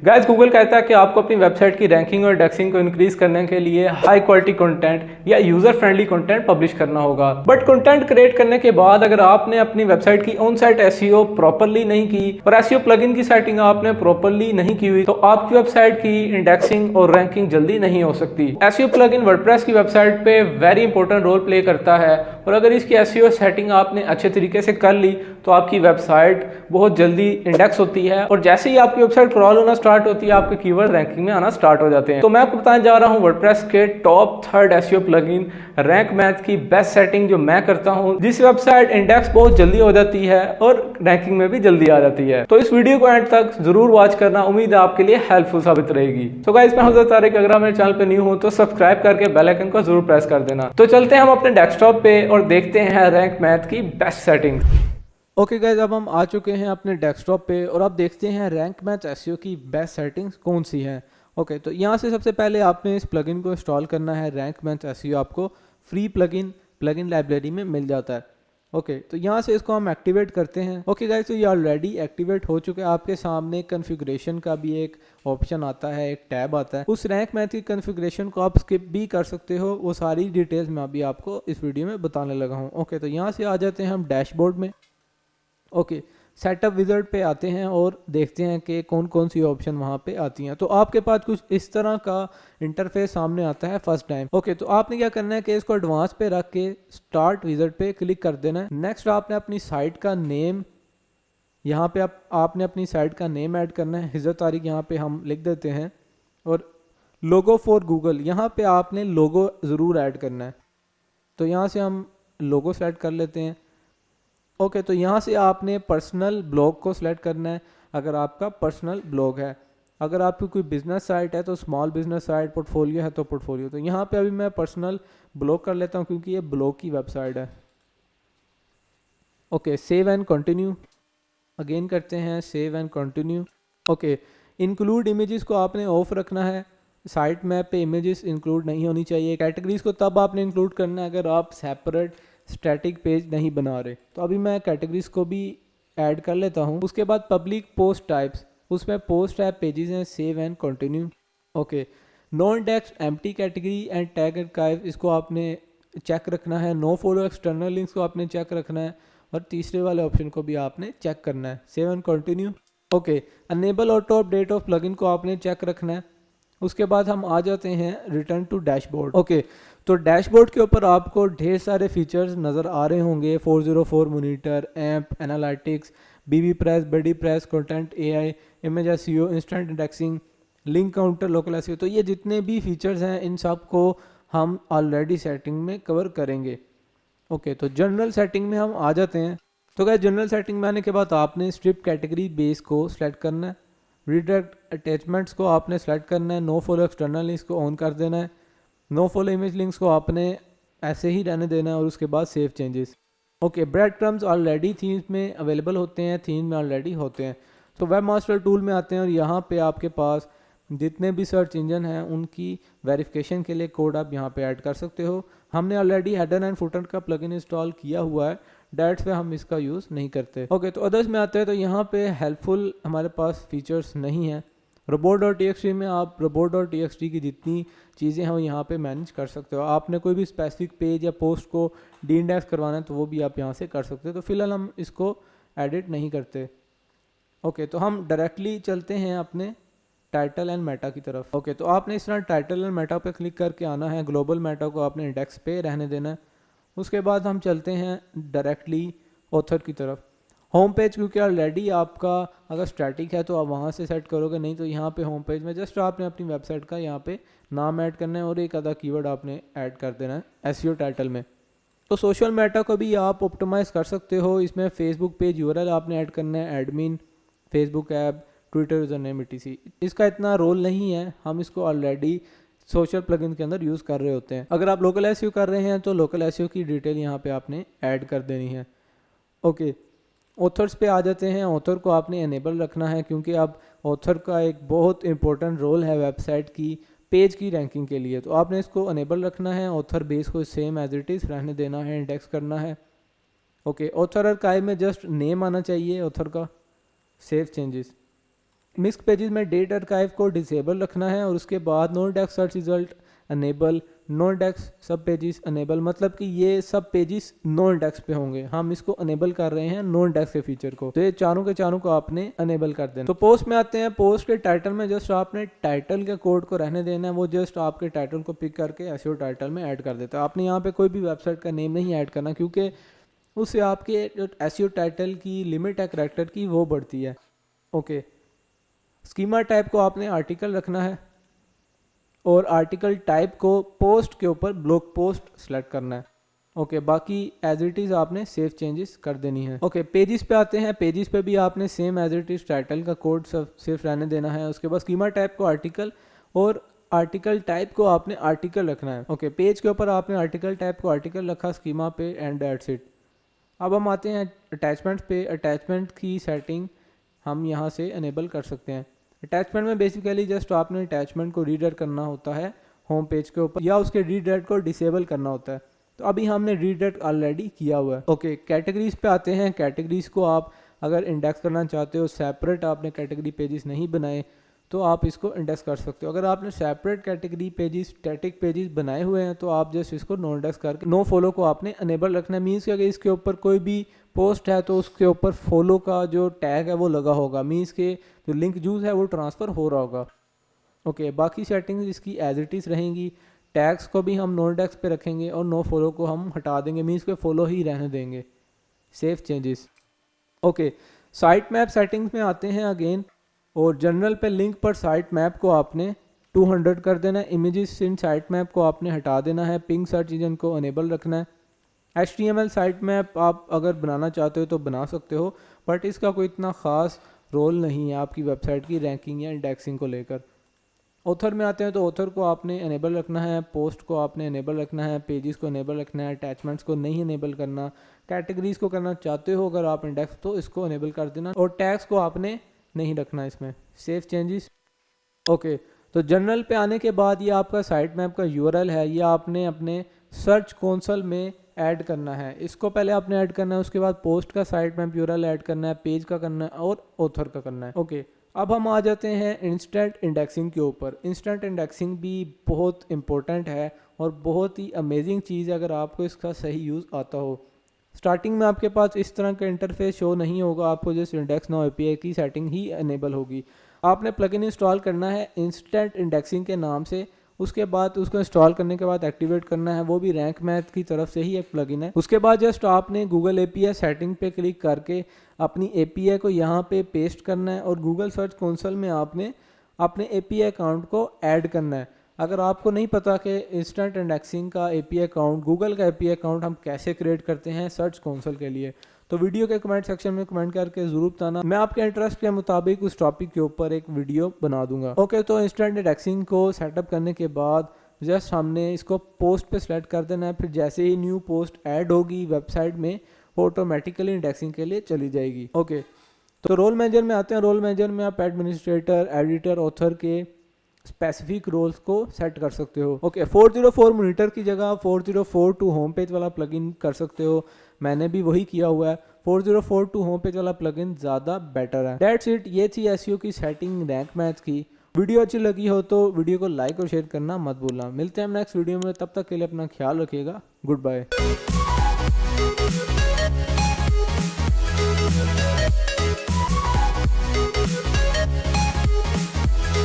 Guys Google कहता है कि आपको अपनी वेबसाइट की रैंकिंग और इंडेक्सिंग को इंक्रीज करने के लिए हाई क्वालिटी कंटेंट या यूजर फ्रेंडली कंटेंट पब्लिश करना होगा। बट कंटेंट क्रिएट करने के बाद अगर आपने अपनी वेबसाइट की ऑन साइट एसईओ प्रॉपर्ली नहीं की और एसईओ प्लगइन की सेटिंग आपने प्रॉपर्ली नहीं की हुई तो आपकी वेबसाइट की इंडेक्सिंग और रैंकिंग जल्दी नहीं हो सकती। एसईओ प्लगइन वर्डप्रेस की वेबसाइट पे वेरी इंपॉर्टेंट रोल प्ले करता है और अगर इसकी एसईओ सेटिंग आपने अच्छे तरीके से कर ली तो आपकी वेबसाइट बहुत जल्दी इंडेक्स होती है और जैसे ही आपकी वेबसाइट क्रॉल होना स्टार्ट होती है आपके कीवर्ड रैंकिंग में आना स्टार्ट हो जाते हैं। तो मैं आपको बताने जा रहा हूँ वर्डप्रेस के top 3 SEO plugin rank math की बेस्ट सेटिंग जो मैं करता हूँ, जिस वेबसाइट इंडेक्स बहुत जल्दी हो जाती है और रैंकिंग में भी जल्दी आ जाती है। तो इस वीडियो को एंड तक जरूर वॉच करना, उम्मीद है आपके लिए हेल्पफुल साबित रहेगी। तो गाइस मैं हूं तारिक, अगर आप मेरे चैनल पे न्यू हो तो सब्सक्राइब करके बेल आइकन को जरूर प्रेस कर देना। तो चलते हैं हम अपने डेस्कटॉप पे और देखते हैं रैंक मैथ की बेस्ट सेटिंग। ओके गाइज, अब हम आ चुके हैं अपने डेस्कटॉप पे और अब देखते हैं रैंक मैथ एसईओ की बेस्ट सेटिंग्स कौन सी हैं। ओके, तो यहाँ से सबसे पहले आपने इस प्लगइन को इंस्टॉल करना है। रैंक मैथ एसईओ आपको फ्री प्लगइन लाइब्रेरी में मिल जाता है। ओके, तो यहाँ से इसको हम एक्टिवेट करते हैं। ओके गाइज, तो ये ऑलरेडी एक्टिवेट हो चुके हैं। आपके सामने कॉन्फ़िगरेशन का भी एक ऑप्शन आता है, एक टैब आता है। उस रैंक मैथ की कॉन्फ़िगरेशन को आप स्किप भी कर सकते हो, वो सारी डिटेल्स मैं अभी आपको इस वीडियो में बताने लगा हूँ। ओके, तो यहाँ से आ जाते हैं हम डैशबोर्ड में। ओके, सेटअप विज़ार्ड पे आते हैं और देखते हैं कि कौन कौन सी ऑप्शन वहाँ पे आती हैं। तो आपके पास कुछ इस तरह का इंटरफेस सामने आता है फर्स्ट टाइम। ओके, तो आपने क्या करना है कि इसको एडवांस पे रख के स्टार्ट विज़ार्ड पे क्लिक कर देना है। नेक्स्ट आपने अपनी साइट का नेम, यहाँ पे आपने अपनी साइट का नेम ऐड करना है। हिजरत तारीख यहाँ पे हम लिख देते हैं और लोगो फॉर गूगल, यहाँ पे आपने लोगो ज़रूर ऐड करना है। तो यहाँ से हम लोगो सेलेक्ट कर लेते हैं। ओके, तो यहाँ से आपने पर्सनल ब्लॉग को सिलेक्ट करना है अगर आपका पर्सनल ब्लॉग है। अगर आपकी कोई बिजनेस साइट है तो स्मॉल बिजनेस साइट, पोर्टफोलियो है तो पोर्टफोलियो। तो यहाँ पे अभी मैं पर्सनल ब्लॉग कर लेता हूँ क्योंकि ये ब्लॉग की वेबसाइट है। Okay, save and continue again करते हैं, save and continue. Okay, include images को आपने ऑफ रखना है। साइट मैप पे इमेजेस इंक्लूड नहीं होनी चाहिए। कैटेगरीज को तब आपने इंक्लूड करना है अगर आप सेपरेट स्टैटिक पेज नहीं बना रहे। तो अभी मैं कैटेगरीज को भी ऐड कर लेता हूँ। उसके बाद पब्लिक पोस्ट टाइप्स, उसमें पोस्ट टाइप पेजेस हैं। Save and continue. Okay, non text empty category and tag archive, इसको आपने चेक रखना है। नो फॉलो एक्सटर्नल लिंक्स को आपने चेक रखना है और तीसरे वाले ऑप्शन को भी आपने चेक करना है। Save and continue. Okay, enable auto update of plugin को आपने चेक रखना है। उसके बाद हम आ जाते हैं रिटर्न टू डैशबोर्ड। ओके, तो डैशबोर्ड के ऊपर आपको ढेर सारे फीचर्स नज़र आ रहे होंगे। 404 monitor, app analytics, BB press, buddy press, content AI, image SEO, instant indexing, link counter, local SEO. तो ये जितने भी फीचर्स हैं इन सब को हम ऑलरेडी सेटिंग में कवर करेंगे। ओके, तो जनरल सेटिंग में हम आ जाते हैं। तो क्या जनरल सेटिंग में आने के बाद आपने स्ट्रिप कैटेगरी बेस को सिलेक्ट करना है। रिडायरेक्ट अटैचमेंट्स को आपने सेलेक्ट करना है। नो फॉलो एक्सटर्नल लिंक्स को ऑन कर देना है। नो फॉलो इमेज लिंक्स को आपने ऐसे ही रहने देना है और उसके बाद save changes. Okay, bread crumbs already themes में अवेलेबल होते हैं, थीम में ऑलरेडी होते हैं। तो वेब मास्टर टूल में आते हैं और यहाँ पे आपके पास जितने भी सर्च इंजन हैं उनकी वेरिफिकेशन के लिए कोड आप यहाँ पे ऐड कर सकते हो। हमने ऑलरेडी हेडर एंड फुटर का प्लगइन इंस्टॉल किया हुआ है, डेट्स पे हम इसका यूज़ नहीं करते। ओके, तो अदर्स में आते हैं। तो यहाँ पे हेल्पफुल हमारे पास फीचर्स नहीं है। robot.txt में आप robot.txt की जितनी चीज़ें हैं वो यहाँ पे मैनेज कर सकते हो। आपने कोई भी स्पेसिफिक पेज या पोस्ट को डी इंडेक्स करवाना है तो वो भी आप यहाँ से कर सकते हो। तो फिलहाल हम इसको एडिट नहीं करते। ओके, तो हम डायरेक्टली चलते हैं अपने टाइटल एंड मेटा की तरफ। ओके, तो आपने इस तरह टाइटल एंड मेटा पे क्लिक करके आना है। ग्लोबल मेटा को आपने इंडेक्स पे रहने देना है। उसके बाद हम चलते हैं डायरेक्टली ऑथर की तरफ। होम पेज क्योंकि ऑलरेडी आपका अगर स्टैटिक है तो आप वहाँ से सेट करोगे, नहीं तो यहाँ पे होम पेज में जस्ट आपने अपनी वेबसाइट का यहाँ पे नाम ऐड करना है और एक आधा कीवर्ड आपने ऐड कर देना है एसईओ टाइटल में। तो सोशल मेटा को भी आप ऑप्टिमाइज़ कर सकते हो। इसमें फेसबुक पेज यूआरएल आपने ऐड करना है, admin, Facebook app, Twitter user name etc। इसका इतना रोल नहीं है, हम इसको ऑलरेडी सोशल प्लगइन के अंदर यूज़ कर रहे होते हैं। अगर आप लोकल एसईओ कर रहे हैं तो लोकल एसईओ की डिटेल यहाँ पे आपने ऐड कर देनी है। ओके, ऑथर्स पे आ जाते हैं। ऑथर को आपने एनेबल रखना है क्योंकि अब ऑथर का एक बहुत इंपॉर्टेंट रोल है वेबसाइट की पेज की रैंकिंग के लिए। तो आपने इसको एनेबल रखना है। ऑथर बेस को सेम एज इट इज़ रहने देना है, इंडेक्स करना है। ओके, ऑथर आर्काइव में जस्ट नेम आना चाहिए ऑथर का। Save changes. मिक्स पेजेस में डेट आर्काइव को डिसेबल रखना है और उसके बाद no index search result enable, no index सब पेजेस अनेबल, मतलब कि ये सब पेजेस नो इंडेक्स पे होंगे, हम इसको अनेबल कर रहे हैं नो इंडेक्स के फीचर को, तो ये चारों के चारों को आपने अनेबल कर देना। तो पोस्ट में आते हैं, पोस्ट के टाइटल में जस्ट आपने टाइटल के कोड को रहने देना है, वो जस्ट आपके टाइटल को पिक करके एसईओ टाइटल में ऐड कर देता है। आपने यहाँ पे कोई भी वेबसाइट का नेम नहीं ऐड करना, क्योंकि उससे आपके जो एसईओ टाइटल की लिमिट है कैरेक्टर की वो बढ़ती है। ओके, स्कीमा टाइप को आपने आर्टिकल रखना है और आर्टिकल टाइप को पोस्ट के ऊपर ब्लॉग पोस्ट सेलेक्ट करना है। ओके, बाकी एज इट इज़ आपने सेव चेंजेस कर देनी है। ओके, पेजेस पे आते हैं, पेजेस पे भी आपने same as it is title का कोड सब सिर्फ रहने देना है। उसके बाद स्कीमा टाइप को आर्टिकल और आर्टिकल टाइप को आपने आर्टिकल रखना है। ओके, पेज के ऊपर आपने आर्टिकल टाइप को आर्टिकल रखा, स्कीमा पे, एंड दैट्स इट। अब हम आते हैं अटैचमेंट पे। अटैचमेंट की सेटिंग हम यहाँ से अनेबल कर सकते हैं। अटैचमेंट में बेसिकली जस्ट आपने अटैचमेंट को रीडायरेक्ट करना होता है होम पेज के ऊपर, या उसके रीडायरेक्ट को डिसेबल करना होता है। तो अभी हमने रीडायरेक्ट ऑलरेडी किया हुआ है। ओके, कैटेगरीज पे आते हैं। कैटेगरीज को आप अगर इंडेक्स करना चाहते हो, सेपरेट आपने कैटेगरी पेजेस नहीं बनाए, तो आप इसको इंडेक्स कर सकते हो। अगर आपने separate category pages, static pages बनाए हुए हैं, तो आप जस्ट इसको नो इंडेक्स करके नो फॉलो को आपने अनेबल रखना है। मीन्स कि अगर इसके ऊपर कोई भी पोस्ट है तो उसके ऊपर फॉलो का जो टैग है वो लगा होगा, मीन्स के जो लिंक यूज है वो ट्रांसफ़र हो रहा होगा। ओके, बाकी सेटिंग्स इसकी एज इट इज़ रहेंगी। टैग्स को भी हम नो इंडेक्स पे रखेंगे और नो फॉलो को हम हटा देंगे, मीन्स के फॉलो ही रहने देंगे। Save changes. Okay, site map settings में आते हैं अगेन, और जनरल पे लिंक पर साइट मैप को आपने 200 कर देना है। इमेजेस इन साइट मैप को आपने हटा देना है। पिंग सर्च इंजन को अनेबल रखना है। HTML साइट मैप आप अगर बनाना चाहते हो तो बना सकते हो, बट इसका कोई इतना ख़ास रोल नहीं है आपकी वेबसाइट की रैंकिंग या इंडेक्सिंग को लेकर। ऑथर में आते हैं, तो ऑथर को आपने अनेबल रखना है, पोस्ट को आपने अनेबल रखना है, पेजेस को अनेबल रखना है, अटैचमेंट्स को नहीं अनेबल करना, कैटेगरीज को करना चाहते हो अगर आप इंडेक्स तो इसको अनेबल कर देना, और टैग्स को आपने नहीं रखना इसमें। Save changes. ओके, तो जनरल पे आने के बाद ये आपका साइट मैप का URL है, ये आपने अपने सर्च कंसोल में ऐड करना है। इसको पहले आपने ऐड करना है, उसके बाद पोस्ट का साइट मैप URL ऐड करना है, पेज का करना है और ऑथर का करना है। ओके, अब हम आ जाते हैं इंस्टेंट इंडेक्सिंग के ऊपर। इंस्टेंट इंडेक्सिंग भी बहुत इंपॉर्टेंट है और बहुत ही अमेजिंग चीज़ है अगर आपको इसका सही यूज़ आता हो। स्टार्टिंग में आपके पास इस तरह का इंटरफेस शो नहीं होगा, आपको जस्ट इंडेक्स नाउ API की सेटिंग ही अनेबल होगी। आपने प्लगइन इंस्टॉल करना है इंस्टेंट इंडेक्सिंग के नाम से, उसके बाद उसको इंस्टॉल करने के बाद एक्टिवेट करना है, वो भी रैंक मैथ की तरफ से ही एक प्लगइन है। उसके बाद जस्ट आपने गूगल API सेटिंग पे क्लिक करके अपनी API को यहाँ पे पेस्ट करना है और गूगल सर्च कंसोल में आपने अपने API अकाउंट को ऐड करना है। अगर आपको नहीं पता कि इंस्टेंट इंडेक्सिंग का API अकाउंट, गूगल का API अकाउंट हम कैसे क्रिएट करते हैं सर्च कंसोल के लिए, तो वीडियो के कमेंट सेक्शन में कमेंट करके ज़रूर बताना, मैं आपके इंटरेस्ट के मुताबिक उस टॉपिक के ऊपर एक वीडियो बना दूंगा। ओके, तो इंस्टेंट इंडेक्सिंग को सेटअप करने के बाद जस्ट हमने इसको पोस्ट पे सेलेक्ट कर देना है। फिर जैसे ही न्यू पोस्ट ऐड होगी वेबसाइट में, वो ऑटोमेटिकली इंडेक्सिंग के लिए चली जाएगी। ओके, तो रोल मैनेजर में आते हैं। रोल मैनेजर में आप एडमिनिस्ट्रेटर, एडिटर, ऑथर के स्पेसिफिक रोल्स को सेट कर सकते हो। ओके, 404 मॉनिटर की जगह 404 टू होम पेज वाला प्लगइन कर सकते हो, मैंने भी वही किया हुआ है। 404 टू होम पेज वाला प्लगइन ज़्यादा बेटर है। दैट्स इट, ये थी एसईओ की सेटिंग रैंक मैथ की। वीडियो अच्छी लगी हो तो वीडियो को लाइक और शेयर करना मत भूलना। मिलते हैं हम नेक्स्ट वीडियो में, तब तक के लिए अपना ख्याल रखिएगा। Good bye.